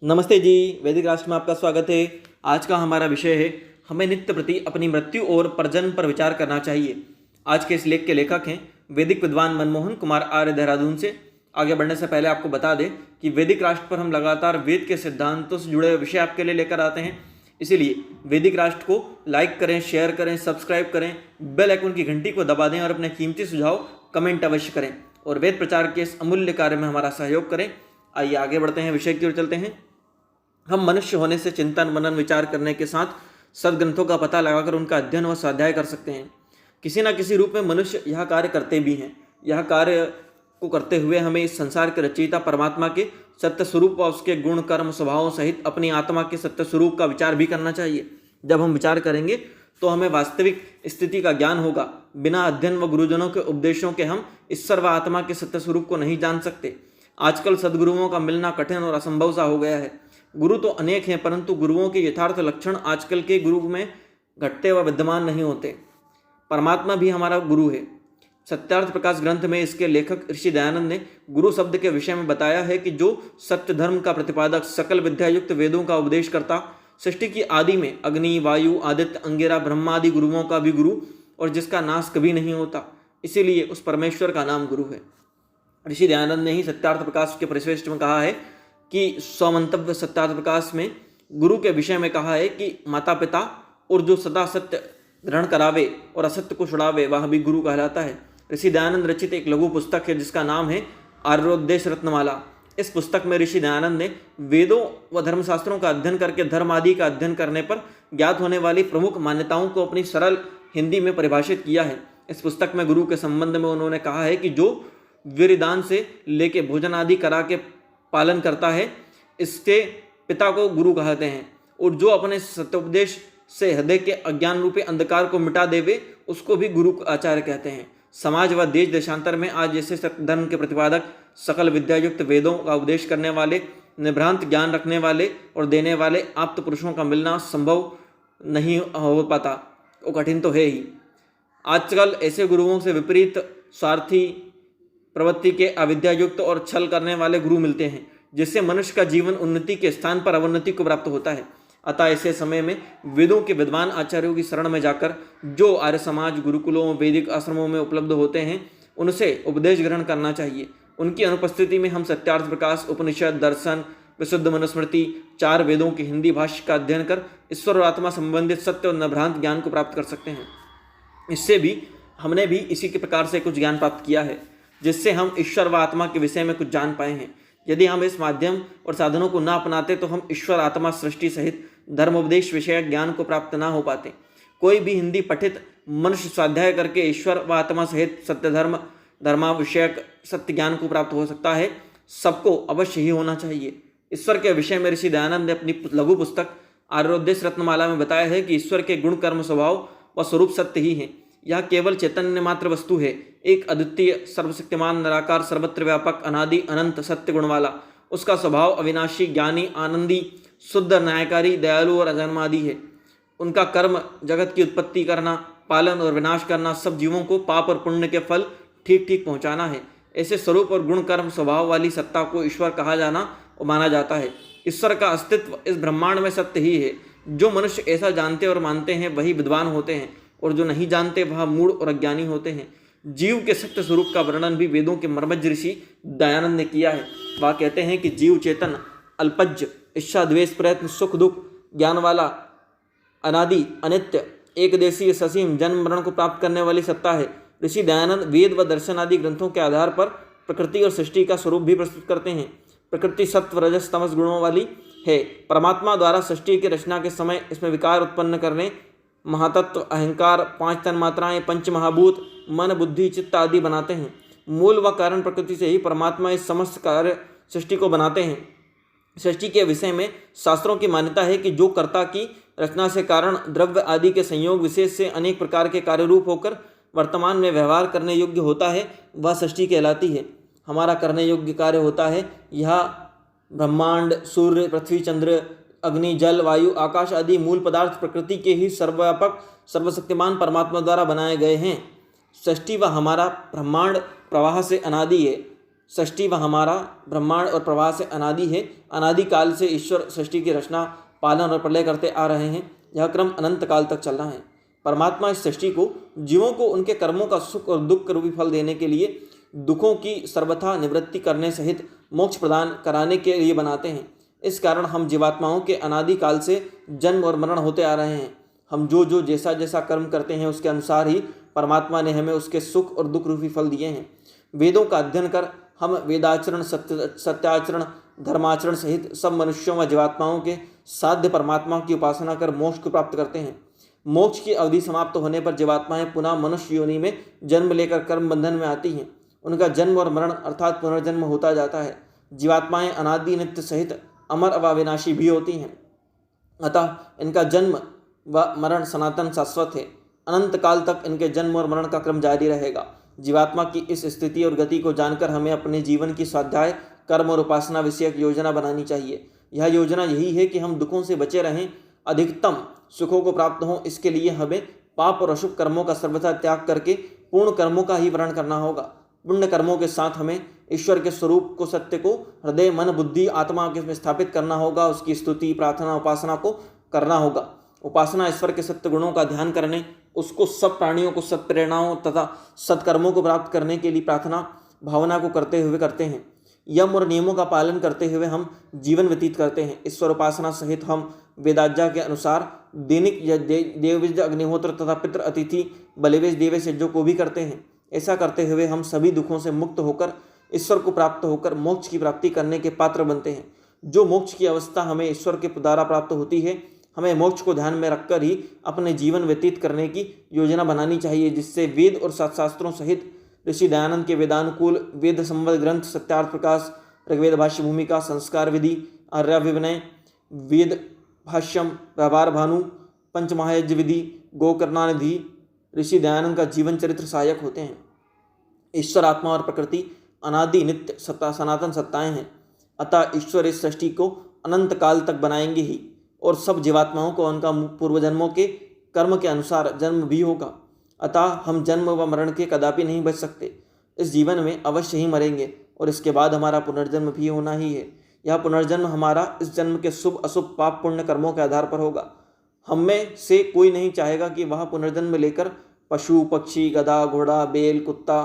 नमस्ते जी। वैदिक राष्ट्र में आपका स्वागत है। आज का हमारा विषय है हमें नित्य प्रति अपनी मृत्यु और प्रजनन पर विचार करना चाहिए। आज के इस लेख के लेखक हैं वैदिक विद्वान मनमोहन कुमार आर्य, देहरादून से। आगे बढ़ने से पहले आपको बता दें कि वैदिक राष्ट्र पर हम लगातार वेद के सिद्धांतों से जुड़े विषय आपके लिए लेकर आते हैं। इसीलिए वैदिक राष्ट्र को लाइक करें, शेयर करें, सब्सक्राइब करें, बेल आइकन की घंटी को दबा दें और अपने कीमती सुझाव कमेंट अवश्य करें और वेद प्रचार के इस अमूल्य कार्य में हमारा सहयोग करें। आइए आगे बढ़ते हैं, विषय की ओर चलते हैं। हम मनुष्य होने से चिंतन, मनन, विचार करने के साथ सदग्रंथों का पता लगाकर उनका अध्ययन व स्वाध्याय कर सकते हैं। किसी न किसी रूप में मनुष्य यह कार्य करते भी हैं। यह कार्य को करते हुए हमें इस संसार के रचयिता परमात्मा के सत्य स्वरूप व उसके गुण, कर्म, स्वभावों सहित अपनी आत्मा के सत्य स्वरूप का विचार भी करना चाहिए। जब हम विचार करेंगे तो हमें वास्तविक स्थिति का ज्ञान होगा। बिना अध्ययन व गुरुजनों के उपदेशों के हम ईश्वर व आत्मा के सत्य स्वरूप को नहीं जान सकते। आजकल सदगुरुओं का मिलना कठिन और असंभव सा हो गया है। गुरु तो अनेक हैं, परंतु गुरुओं के यथार्थ लक्षण आजकल के गुरु में घटते व विद्यमान नहीं होते। परमात्मा भी हमारा गुरु है। सत्यार्थ प्रकाश ग्रंथ में इसके लेखक ऋषि दयानंद ने गुरु शब्द के विषय में बताया है कि जो सत्य धर्म का प्रतिपादक, सकल विद्यायुक्त, वेदों का उपदेश करता, सृष्टि की आदि में अग्नि, वायु, आदित्य, अंगिरा, ब्रह्मा आदि गुरुओं का भी गुरु, और जिसका नाश कभी नहीं होता, इसीलिए उस परमेश्वर का नाम गुरु है। ऋषि दयानंद ने ही सत्यार्थ प्रकाश के परिश्रेष्ठ में कहा है कि स्वमंतव्य सत्यार्थ प्रकाश में गुरु के विषय में कहा है कि माता पिता और जो सदा सत्य ग्रहण करावे और असत्य को छुड़ावे वह भी गुरु कहलाता है। ऋषि दयानंद रचित एक लघु पुस्तक है जिसका नाम है आर्योपदेश रत्नमाला। इस पुस्तक में ऋषि दयानंद ने वेदों व धर्मशास्त्रों का अध्ययन करके धर्म आदि का अध्ययन करने पर ज्ञात होने वाली प्रमुख मान्यताओं को अपनी सरल हिंदी में परिभाषित किया है। इस पुस्तक में गुरु के संबंध में उन्होंने कहा है कि जो वीरदान से लेके भोजन आदि करा के पालन करता है, इसके पिता को गुरु कहते हैं, और जो अपने सत्योपदेश से हृदय के अज्ञान रूपी अंधकार को मिटा देवे उसको भी गुरु आचार्य कहते हैं। समाज व देश देशांतर में आज जैसे सत्य धर्म के प्रतिपादक, सकल विद्यायुक्त, वेदों का उपदेश करने वाले, निभ्रांत ज्ञान रखने वाले और देने वाले आप्त पुरुषों का मिलना संभव नहीं हो पाता, वो कठिन तो है ही। आजकल ऐसे गुरुओं से विपरीत स्वार्थी प्रवृत्ति के, अविद्यायुक्त और छल करने वाले गुरु मिलते हैं, जिससे मनुष्य का जीवन उन्नति के स्थान पर अवनति को प्राप्त होता है। अतः ऐसे समय में वेदों के विद्वान आचार्यों की शरण में जाकर जो आर्य समाज, गुरुकुलों, वैदिक आश्रमों में उपलब्ध होते हैं, उनसे उपदेश ग्रहण करना चाहिए। उनकी अनुपस्थिति में हम सत्यार्थ प्रकाश, उपनिषद, दर्शन, विशुद्ध मनुस्मृति, 4 वेदों की हिंदी भाष्य का अध्ययन कर ईश्वर और आत्मा संबंधित सत्य और निभ्रांत ज्ञान को प्राप्त कर सकते हैं। इससे भी हमने भी इसी के प्रकार से कुछ ज्ञान प्राप्त किया है, जिससे हम ईश्वर व आत्मा के विषय में कुछ जान पाए हैं। यदि हम इस माध्यम और साधनों को न अपनाते तो हम ईश्वर, आत्मा, सृष्टि सहित धर्मोपदेश विषय ज्ञान को प्राप्त ना हो पाते। कोई भी हिंदी पठित मनुष्य स्वाध्याय करके ईश्वर व आत्मा सहित सत्य धर्म, धर्मा विषयक सत्य ज्ञान को प्राप्त हो सकता है। सबको अवश्य ही होना चाहिए। ईश्वर के विषय में ऋषि दयानंद ने अपनी लघु पुस्तक आर्योपदेश रत्नमाला में बताया है कि ईश्वर के गुण, कर्म, स्वभाव व स्वरूप सत्य ही है। यह केवल चैतन्य मात्र वस्तु है, एक अद्वितीय, सर्वशक्तिमान, निराकार, सर्वत्र व्यापक, अनादि, अनंत, सत्य गुण वाला। उसका स्वभाव अविनाशी, ज्ञानी, आनंदी, शुद्ध, न्यायकारी, दयालु और अजन्मादि है। उनका कर्म जगत की उत्पत्ति करना, पालन और विनाश करना, सब जीवों को पाप और पुण्य के फल ठीक ठीक पहुँचाना है। ऐसे स्वरूप और गुण, कर्म, स्वभाव वाली सत्ता को ईश्वर कहा जाना और माना जाता है। ईश्वर का अस्तित्व इस ब्रह्मांड में सत्य ही है। जो मनुष्य ऐसा जानते और मानते हैं वही विद्वान होते हैं, और जो नहीं जानते वह मूढ़ और अज्ञानी होते हैं। जीव के सत्य स्वरूप का वर्णन भी वेदों के मर्मज्ञ ऋषि दयानंद ने किया है। वह कहते हैं कि जीव चेतन, अल्पज्ञ, इच्छा, द्वेष, प्रयत्न, सुख, दुख, ज्ञान वाला, अनादि, अनित्य, एक देशीय, ससीम, जन्म मरण को प्राप्त करने वाली सत्ता है। ऋषि दयानंद वेद व दर्शन आदि ग्रंथों के आधार पर प्रकृति और सृष्टि का स्वरूप भी प्रस्तुत करते हैं। प्रकृति सत्व, रजस, तमस गुणों वाली है। परमात्मा द्वारा सृष्टि की रचना के समय इसमें विकार उत्पन्न करने महातत्व, अहंकार, 5 तन्मात्राएं, 5 महाभूत, मन, बुद्धि, चित्त आदि बनाते हैं। मूल व कारण प्रकृति से ही परमात्मा इस समस्त कार्य सृष्टि को बनाते हैं। सृष्टि के विषय में शास्त्रों की मान्यता है कि जो कर्ता की रचना से कारण द्रव्य आदि के संयोग विशेष से अनेक प्रकार के कार्य रूप होकर वर्तमान में व्यवहार करने योग्य होता है, वह सृष्टि कहलाती है। हमारा करने योग्य कार्य होता है। यह ब्रह्मांड, सूर्य, पृथ्वी, चंद्र, अग्नि, जल, वायु, आकाश आदि मूल पदार्थ प्रकृति के ही सर्वव्यापक, सर्वशक्तिमान परमात्मा द्वारा बनाए गए हैं। सृष्टि व हमारा ब्रह्मांड प्रवाह से अनादि है। सृष्टि व हमारा ब्रह्मांड और प्रवाह से अनादि है। अनादि काल से ईश्वर सृष्टि की रचना, पालन और प्रलय करते आ रहे हैं। यह क्रम अनंत काल तक चल रहा है। परमात्मा इस सृष्टि को जीवों को उनके कर्मों का सुख और दुख रूपी फल देने के लिए, दुखों की सर्वथा निवृत्ति करने सहित मोक्ष प्रदान कराने के लिए बनाते हैं। इस कारण हम जीवात्माओं के अनादि काल से जन्म और मरण होते आ रहे हैं। हम जो जैसा जैसा कर्म करते हैं उसके अनुसार ही परमात्मा ने हमें उसके सुख और दुख रूपी फल दिए हैं। वेदों का अध्ययन कर हम वेदाचरण, सत्याचरण, धर्माचरण सहित सब मनुष्यों व जीवात्माओं के साध्य परमात्मा की उपासना कर मोक्ष को प्राप्त करते हैं। मोक्ष की अवधि समाप्त होने पर जीवात्माएं पुनः मनुष्य योनि में जन्म लेकर कर्म बंधन में आती हैं। उनका जन्म और मरण अर्थात पुनर्जन्म होता जाता है। जीवात्माएं अनादि, नित्य सहित अमर व अविनाशी भी होती हैं। अतः इनका जन्म व मरण सनातन शाश्वत है। अनंत काल तक इनके जन्म और मरण का क्रम जारी रहेगा। जीवात्मा की इस स्थिति और गति को जानकर हमें अपने जीवन की स्वाध्याय, कर्म और उपासना विषयक योजना बनानी चाहिए। यह योजना यही है कि हम दुखों से बचे रहें, अधिकतम सुखों को प्राप्त हों। इसके लिए हमें पाप और अशुभ कर्मों का सर्वथा त्याग करके पूर्ण कर्मों का ही वर्ण करना होगा। पुण्य कर्मों के साथ हमें ईश्वर के स्वरूप को, सत्य को हृदय, मन, बुद्धि, आत्मा के स्थापित करना होगा। उसकी स्तुति, प्रार्थना, उपासना को करना होगा। उपासना ईश्वर के सत्य गुणों का ध्यान करने, उसको सब प्राणियों को सत्प्रेरणाओं तथा सत्कर्मों को प्राप्त करने के लिए प्रार्थना भावना को करते हुए करते हैं। यम और नियमों का पालन करते हुए हम जीवन व्यतीत करते हैं। ईश्वर उपासना सहित हम वेदाज्ञा के अनुसार दैनिक देवयज्ञ, अग्निहोत्र तथा पितृ, अतिथि, बलिवेश, देवेश यज्ञों को भी करते हैं। ऐसा करते हुए हम सभी दुखों से मुक्त होकर ईश्वर को प्राप्त होकर मोक्ष की प्राप्ति करने के पात्र बनते हैं। जो मोक्ष की अवस्था हमें ईश्वर के द्वारा प्राप्त होती है, हमें मोक्ष को ध्यान में रखकर ही अपने जीवन व्यतीत करने की योजना बनानी चाहिए, जिससे वेद और शास्त्रों सहित ऋषि दयानंद के वेदानुकूल वेद संबद्ध ग्रंथ सत्यार्थ प्रकाश, ऋग्वेद भाष्य भूमिका, संस्कार विधि, आर्याभिविनय, वेद भाष्यम, व्यवहार भानु, पंचमहायज्ञ विधि, गोकर्णानिधि ऋषि दयानंद का जीवन चरित्र सहायक होते हैं। ईश्वर, आत्मा और प्रकृति अनादि, नित्य सत्ता, सनातन सत्ताएं हैं। अतः ईश्वर इस सृष्टि को अनंत काल तक बनाएंगे ही, और सब जीवात्माओं को उनका पूर्वजन्मों के कर्म के अनुसार जन्म भी होगा। अतः हम जन्म व मरण के कदापि नहीं बच सकते। इस जीवन में अवश्य ही मरेंगे और इसके बाद हमारा पुनर्जन्म भी होना ही है। यह पुनर्जन्म हमारा इस जन्म के शुभ अशुभ, पाप पुण्य कर्मों के आधार पर होगा। हम में से कोई नहीं चाहेगा कि वह पुनर्जन्म लेकर पशु, पक्षी, गधा, घोड़ा, बैल, कुत्ता,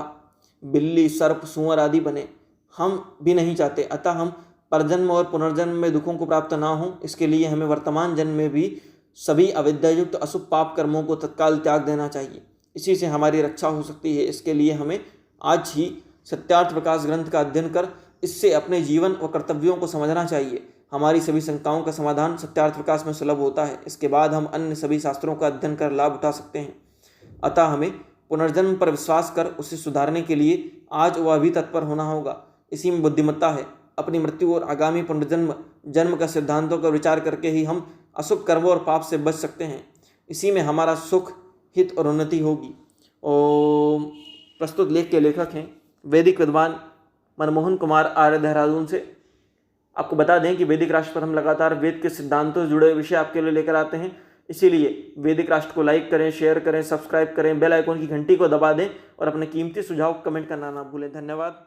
बिल्ली, सर्प, सूअर आदि बने। हम भी नहीं चाहते। अतः हम परजन्म और पुनर्जन्म में दुखों को प्राप्त ना हो, इसके लिए हमें वर्तमान जन्म में भी सभी अविद्यायुक्त अशुभ पाप कर्मों को तत्काल त्याग देना चाहिए। इसी से हमारी रक्षा हो सकती है। इसके लिए हमें आज ही सत्यार्थ प्रकाश ग्रंथ का अध्ययन कर इससे अपने जीवन व कर्तव्यों को समझना चाहिए। हमारी सभी शंकाओं का समाधान सत्यार्थ प्रकाश में सुलभ होता है। इसके बाद हम अन्य सभी शास्त्रों का अध्ययन कर लाभ उठा सकते हैं। अतः हमें पुनर्जन्म पर विश्वास कर उसे सुधारने के लिए आज व अभी तत्पर होना होगा। इसी में बुद्धिमत्ता है। अपनी मृत्यु और आगामी पुनर्जन्म जन्म का सिद्धांतों का विचार करके ही हम अशुभ कर्मों और पाप से बच सकते हैं। इसी में हमारा सुख, हित और उन्नति होगी। ओम। प्रस्तुत लेख के लेखक हैं वैदिक विद्वान मनमोहन कुमार आर्य, देहरादून से। आपको बता दें कि वैदिक राष्ट्र पर हम लगातार वेद के सिद्धांतों से जुड़े विषय आपके लिए लेकर आते हैं। इसीलिए वैदिक राष्ट्र को लाइक करें, शेयर करें, सब्सक्राइब करें, बेल आइकॉन की घंटी को दबा दें और अपने कीमती सुझाव कमेंट करना ना भूलें। धन्यवाद।